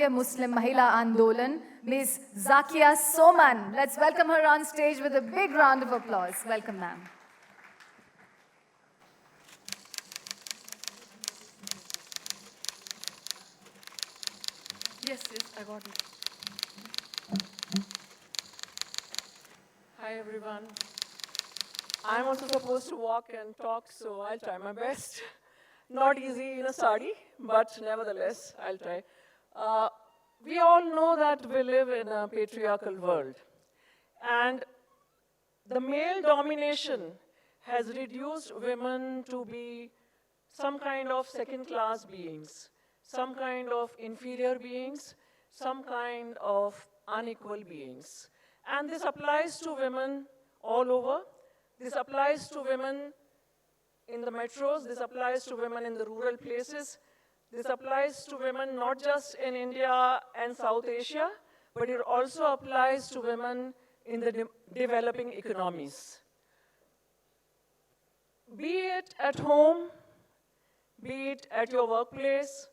Bharatiya Muslim Mahila Andolan, Ms. Zakia Soman. Let's welcome her on stage with a big round of applause. Welcome, ma'am. Yes, I got it. Hi, everyone. I'm also supposed to walk and talk, so I'll try my best. Not easy in a sari, but nevertheless, I'll try. We all know that we live in a patriarchal world, and the male domination has reduced women to be some kind of second-class beings, some kind of inferior beings, some kind of unequal beings. And this applies to women all over. This applies to women in the metros. This applies to women in the rural places. This applies to women not just in India and South Asia, but it also applies to women in the developing economies. Be it at home, be it at your workplace,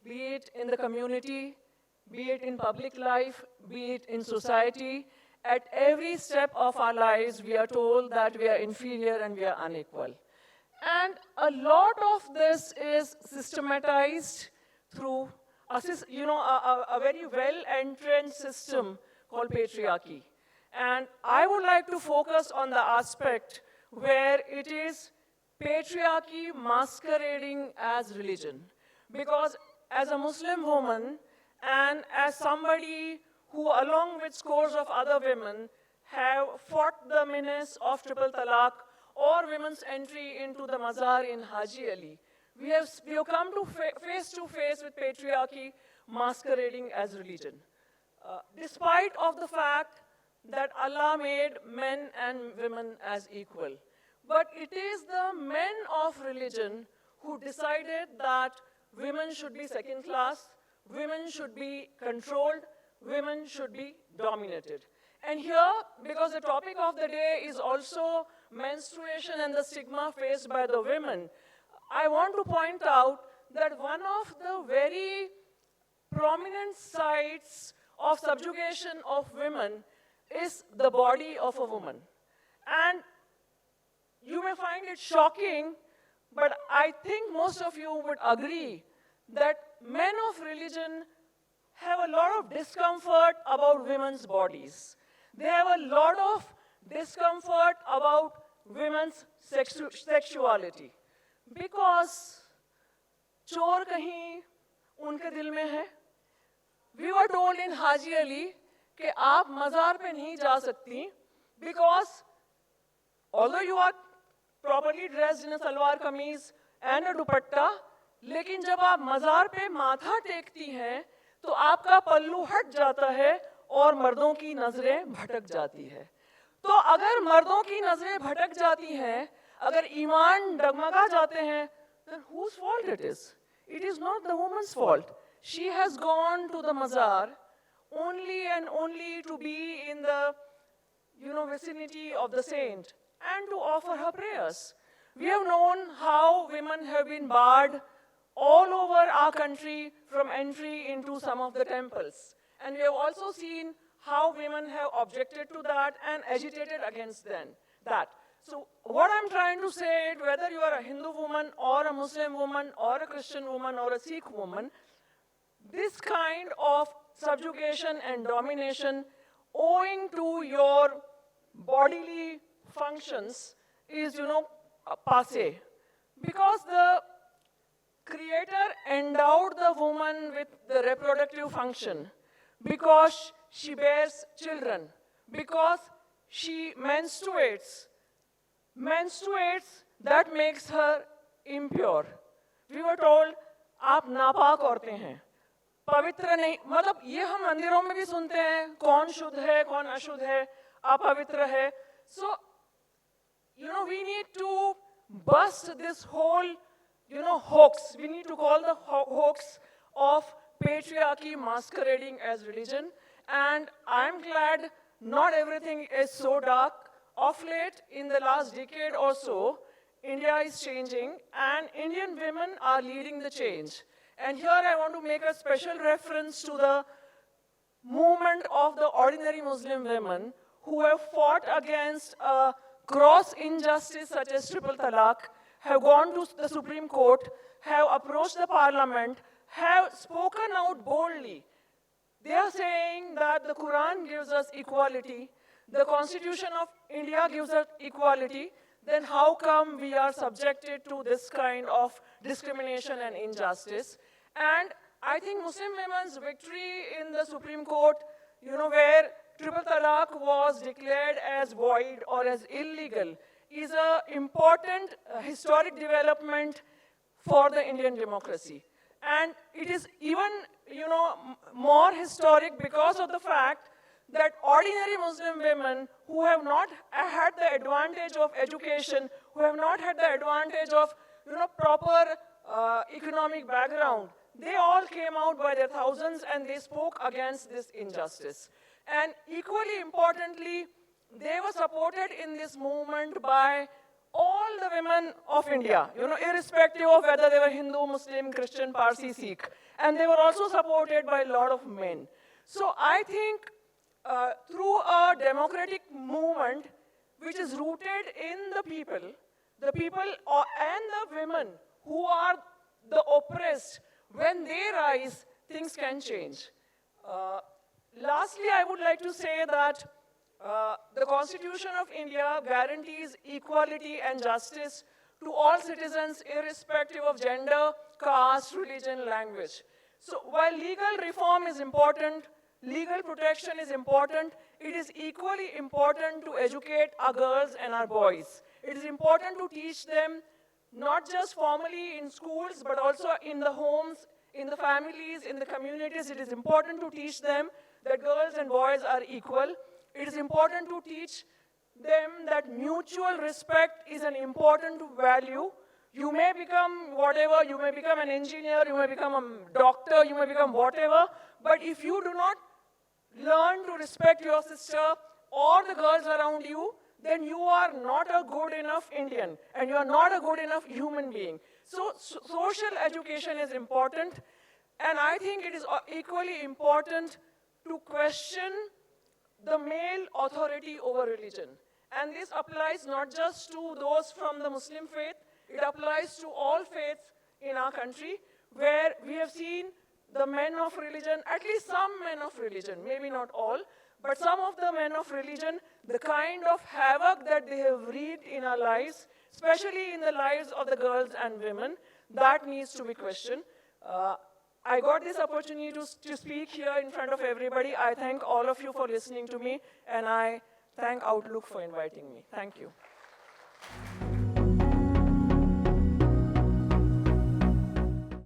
be it in the community, be it in public life, be it in society, at every step of our lives, we are told that we are inferior and we are unequal. And a lot of this is systematized through a very well-entrenched system called patriarchy. And I would like to focus on the aspect where it is patriarchy masquerading as religion. Because as a Muslim woman and as somebody who, along with scores of other women, have fought the menace of triple talaq or women's entry into the mazar in Haji Ali, we have come to face to face with patriarchy masquerading as religion. Despite of the fact that Allah made men and women as equal. But it is the men of religion who decided that women should be second class, women should be controlled, women should be dominated. And here, because the topic of the day is also menstruation and the stigma faced by the women, I want to point out that one of the very prominent sites of subjugation of women is the body of a woman. And you may find it shocking, but I think most of you would agree that men of religion have a lot of discomfort about women's bodies. They have a lot of discomfort about women's sexuality. Because chor kahin unke dil mein hai. We were told in Haji Ali कि आप मज़ार पे नहीं जा सकती because although you are properly dressed in a salwar kameez and a dupatta, लेकिन जब आप मज़ार पे माथा टेकती हैं तो आपका पल्लू हट जाता है और मर्दों की नज़रें भटक जाती है. तो अगर मर्दों की नज़रें भटक जाती हैं, अगर ईमान डगमगा जाते हैं, then whose fault it is? It is not the woman's fault. She has gone to the mazar only and only to be in the vicinity of the saint and to offer her prayers. We have known how women have been barred all over our country from entry into some of the temples. And we have also seen how women have objected to that and agitated against that. So what I'm trying to say is whether you are a Hindu woman or a Muslim woman or a Christian woman or a Sikh woman, this kind of subjugation and domination owing to your bodily functions is, passé. Because the Creator endowed the woman with the reproductive function, because she bears children, because she menstruates. That makes her impure. We were told, आप नापाक औरतें हैं, पवित्र नहीं, मतलब ये हम मंदिरों में भी सुनते हैं, कौन शुद्ध है, कौन अशुद्ध है, अपवित्र है. So, we need to bust this whole, hoax. We need to call the hoax of patriarchy masquerading as religion. And I'm glad not everything is so dark. Of late, in the last decade or so, India is changing, and Indian women are leading the change. And here I want to make a special reference to the movement of the ordinary Muslim women who have fought against a gross injustice such as triple talaq, have gone to the Supreme Court, have approached the parliament, have spoken out boldly. They are saying that the Quran gives us equality, the Constitution of India gives us equality, then how come we are subjected to this kind of discrimination and injustice? And I think Muslim women's victory in the Supreme Court, where triple talaq was declared as void or as illegal, is an important historic development for the Indian democracy. And it is even, more historic because of the fact that ordinary Muslim women who have not had the advantage of education, who have not had the advantage of, proper economic background, they all came out by their thousands and they spoke against this injustice. And equally importantly, they were supported in this movement by all the women of India, irrespective of whether they were Hindu, Muslim, Christian, Parsi, Sikh. And they were also supported by a lot of men. So I think through a democratic movement which is rooted in the people and the women who are the oppressed, when they rise, things can change. Lastly, I would like to say that the Constitution of India guarantees equality and justice to all citizens irrespective of gender, caste, religion, language. So while legal reform is important, legal protection is important, it is equally important to educate our girls and our boys. It is important to teach them not just formally in schools, but also in the homes, in the families, in the communities. It is important to teach them that girls and boys are equal. It is important to teach them that mutual respect is an important value. You may become whatever, you may become an engineer, you may become a doctor, you may become whatever, but if you do not learn to respect your sister or the girls around you, then you are not a good enough Indian, and you are not a good enough human being. So social education is important, and I think it is equally important to question the male authority over religion. And this applies not just to those from the Muslim faith, it applies to all faiths in our country, where we have seen the men of religion, at least some men of religion, maybe not all, but some of the men of religion, the kind of havoc that they have wreaked in our lives, especially in the lives of the girls and women, that needs to be questioned. I got this opportunity to speak here in front of everybody. I thank all of you for listening to me, and I thank Outlook for inviting me. Thank you.